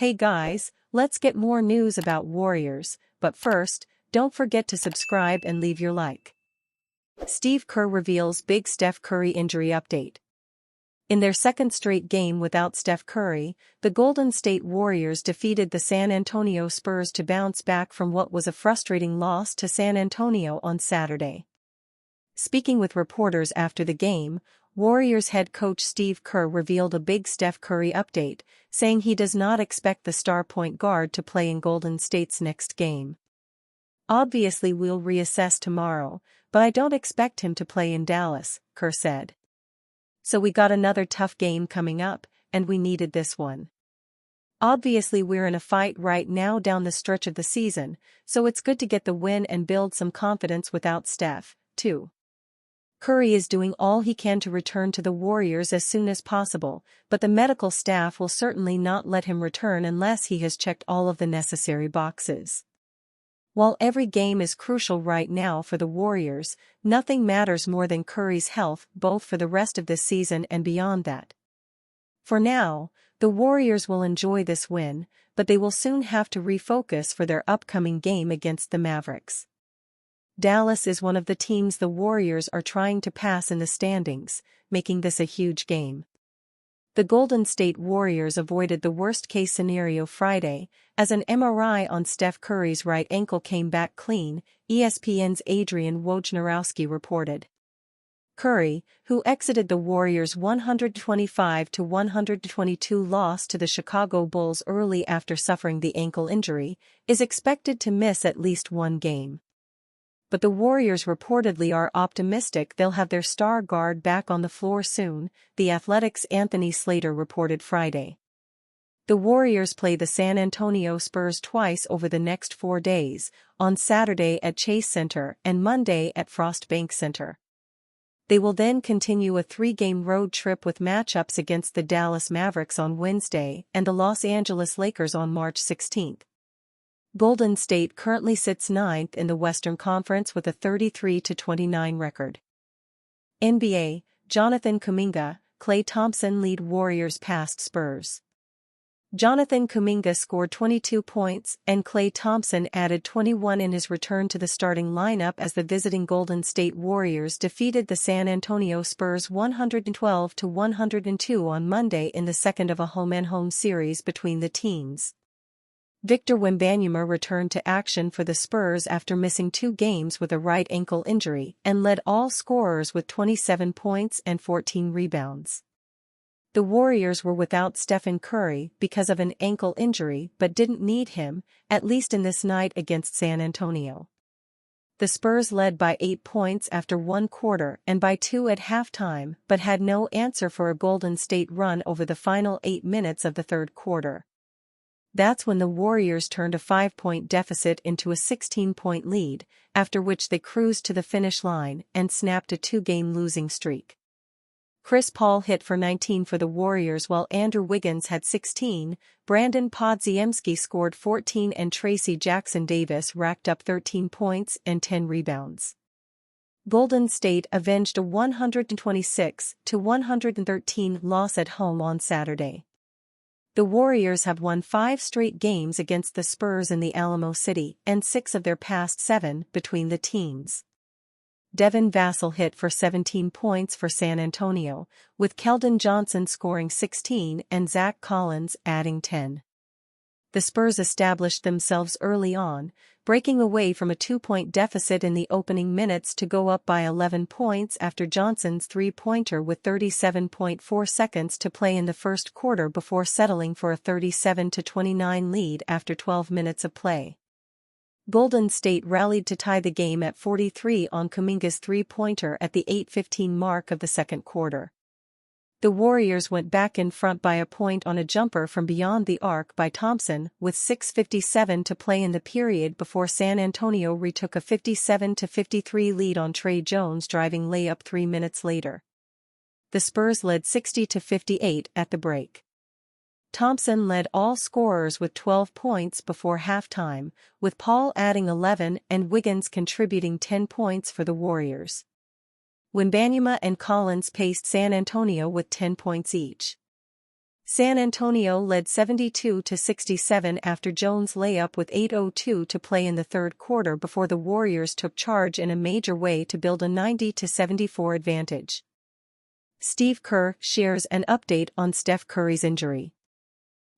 Hey guys, let's get more news about Warriors, but first, don't forget to subscribe and leave your like. Steve Kerr reveals big Steph Curry injury update. In their second straight game without Steph Curry, the Golden State Warriors defeated the San Antonio Spurs to bounce back from what was a frustrating loss to San Antonio on Saturday. Speaking with reporters after the game, Warriors head coach Steve Kerr revealed a big Steph Curry update, saying he does not expect the star point guard to play in Golden State's next game. "Obviously we'll reassess tomorrow, but I don't expect him to play in Dallas," Kerr said. "So we got another tough game coming up, and we needed this one. Obviously we're in a fight right now down the stretch of the season, so it's good to get the win and build some confidence without Steph, too." Curry is doing all he can to return to the Warriors as soon as possible, but the medical staff will certainly not let him return unless he has checked all of the necessary boxes. While every game is crucial right now for the Warriors, nothing matters more than Curry's health both for the rest of this season and beyond that. For now, the Warriors will enjoy this win, but they will soon have to refocus for their upcoming game against the Mavericks. Dallas is one of the teams the Warriors are trying to pass in the standings, making this a huge game. The Golden State Warriors avoided the worst-case scenario Friday, as an MRI on Steph Curry's right ankle came back clean, ESPN's Adrian Wojnarowski reported. Curry, who exited the Warriors' 125-122 loss to the Chicago Bulls early after suffering the ankle injury, is expected to miss at least one game. But the Warriors reportedly are optimistic they'll have their star guard back on the floor soon, The Athletic's Anthony Slater reported Friday. The Warriors play the San Antonio Spurs twice over the next 4 days, on Saturday at Chase Center and Monday at Frost Bank Center. They will then continue a 3-game road trip with matchups against the Dallas Mavericks on Wednesday and the Los Angeles Lakers on March 16. Golden State currently sits 9th in the Western Conference with a 33-29 record. NBA, Jonathan Kuminga, Klay Thompson lead Warriors past Spurs. Jonathan Kuminga scored 22 points and Klay Thompson added 21 in his return to the starting lineup as the visiting Golden State Warriors defeated the San Antonio Spurs 112-102 on Monday in the second of a home-and-home series between the teams. Victor Wembanyama returned to action for the Spurs after missing 2 games with a right ankle injury and led all scorers with 27 points and 14 rebounds. The Warriors were without Stephen Curry because of an ankle injury but didn't need him, at least in this night against San Antonio. The Spurs led by 8 points after 1 quarter and by 2 at halftime but had no answer for a Golden State run over the final 8 minutes of the third quarter. That's when the Warriors turned a 5-point deficit into a 16-point lead, after which they cruised to the finish line and snapped a 2-game losing streak. Chris Paul hit for 19 for the Warriors while Andrew Wiggins had 16, Brandon Podziemski scored 14 and Tracy Jackson-Davis racked up 13 points and 10 rebounds. Golden State avenged a 126-113 loss at home on Saturday. The Warriors have won 5 straight games against the Spurs in the Alamo City and 6 of their past 7 between the teams. Devin Vassell hit for 17 points for San Antonio, with Keldon Johnson scoring 16 and Zach Collins adding 10. The Spurs established themselves early on, breaking away from a 2-point deficit in the opening minutes to go up by 11 points after Johnson's three-pointer with 37.4 seconds to play in the first quarter before settling for a 37-29 lead after 12 minutes of play. Golden State rallied to tie the game at 43 on Kuminga's three-pointer at the 8:15 mark of the second quarter. The Warriors went back in front by a point on a jumper from beyond the arc by Thompson with 6:57 to play in the period before San Antonio retook a 57-53 lead on Trey Jones' driving layup 3 minutes later. The Spurs led 60-58 at the break. Thompson led all scorers with 12 points before halftime, with Paul adding 11 and Wiggins contributing 10 points for the Warriors. Wembanyama and Collins paced San Antonio with 10 points each. San Antonio led 72-67 after Jones' layup with 8:02 to play in the third quarter before the Warriors took charge in a major way to build a 90-74 advantage. Steve Kerr shares an update on Steph Curry's injury.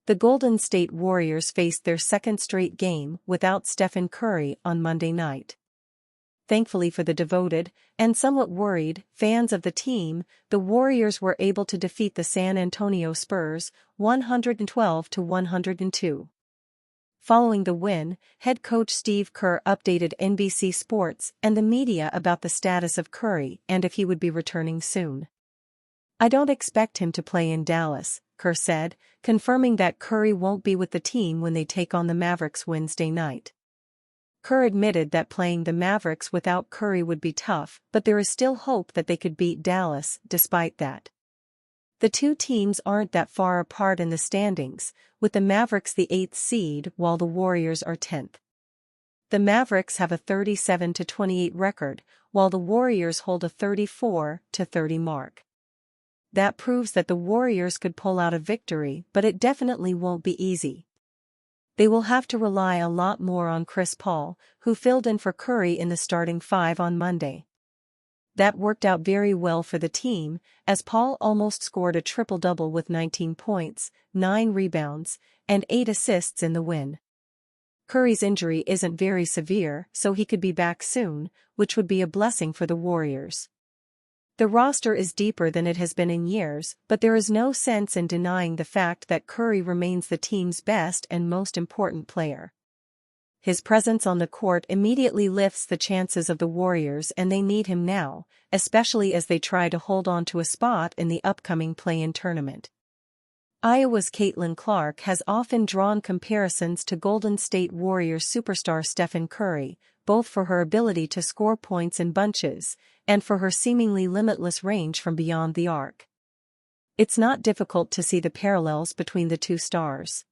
The Golden State Warriors faced their second straight game without Stephen Curry on Monday night. Thankfully for the devoted, and somewhat worried, fans of the team, the Warriors were able to defeat the San Antonio Spurs, 112-102. Following the win, head coach Steve Kerr updated NBC Sports and the media about the status of Curry and if he would be returning soon. "I don't expect him to play in Dallas," Kerr said, confirming that Curry won't be with the team when they take on the Mavericks Wednesday night. Kerr admitted that playing the Mavericks without Curry would be tough, but there is still hope that they could beat Dallas despite that. The two teams aren't that far apart in the standings, with the Mavericks the 8th seed while the Warriors are 10th. The Mavericks have a 37-28 record, while the Warriors hold a 34-30 mark. That proves that the Warriors could pull out a victory, but it definitely won't be easy. They will have to rely a lot more on Chris Paul, who filled in for Curry in the starting five on Monday. That worked out very well for the team, as Paul almost scored a triple-double with 19 points, 9 rebounds, and 8 assists in the win. Curry's injury isn't very severe, so he could be back soon, which would be a blessing for the Warriors. The roster is deeper than it has been in years, but there is no sense in denying the fact that Curry remains the team's best and most important player. His presence on the court immediately lifts the chances of the Warriors, and they need him now, especially as they try to hold on to a spot in the upcoming play-in tournament. Iowa's Caitlin Clark has often drawn comparisons to Golden State Warriors superstar Stephen Curry, both for her ability to score points in bunches, and for her seemingly limitless range from beyond the arc. It's not difficult to see the parallels between the two stars.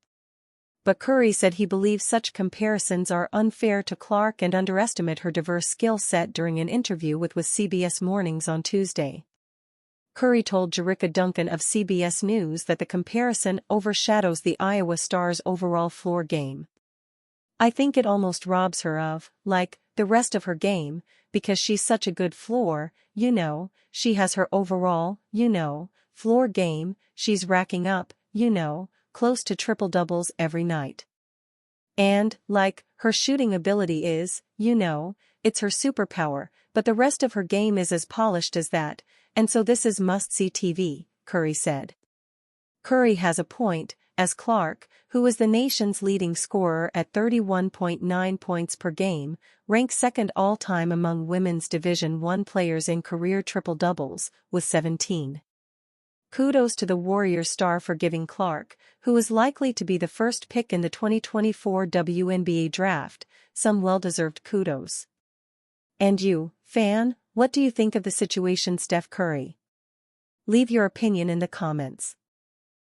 But Curry said he believes such comparisons are unfair to Clark and underestimate her diverse skill set during an interview with CBS Mornings on Tuesday. Curry told Jericka Duncan of CBS News that the comparison overshadows the Iowa star's overall floor game. "I think it almost robs her of, like, the rest of her game, because she's such a good floor, she has her overall, floor game, she's racking up, close to triple-doubles every night. And, her shooting ability is, it's her superpower, but the rest of her game is as polished as that, and so this is must-see TV," Curry said. Curry has a point, as Clark, who is the nation's leading scorer at 31.9 points per game, ranks second all-time among women's Division I players in career triple-doubles, with 17. Kudos to the Warriors star for giving Clark, who is likely to be the first pick in the 2024 WNBA draft, some well-deserved kudos. And you, fan, what do you think of the situation Steph Curry? Leave your opinion in the comments.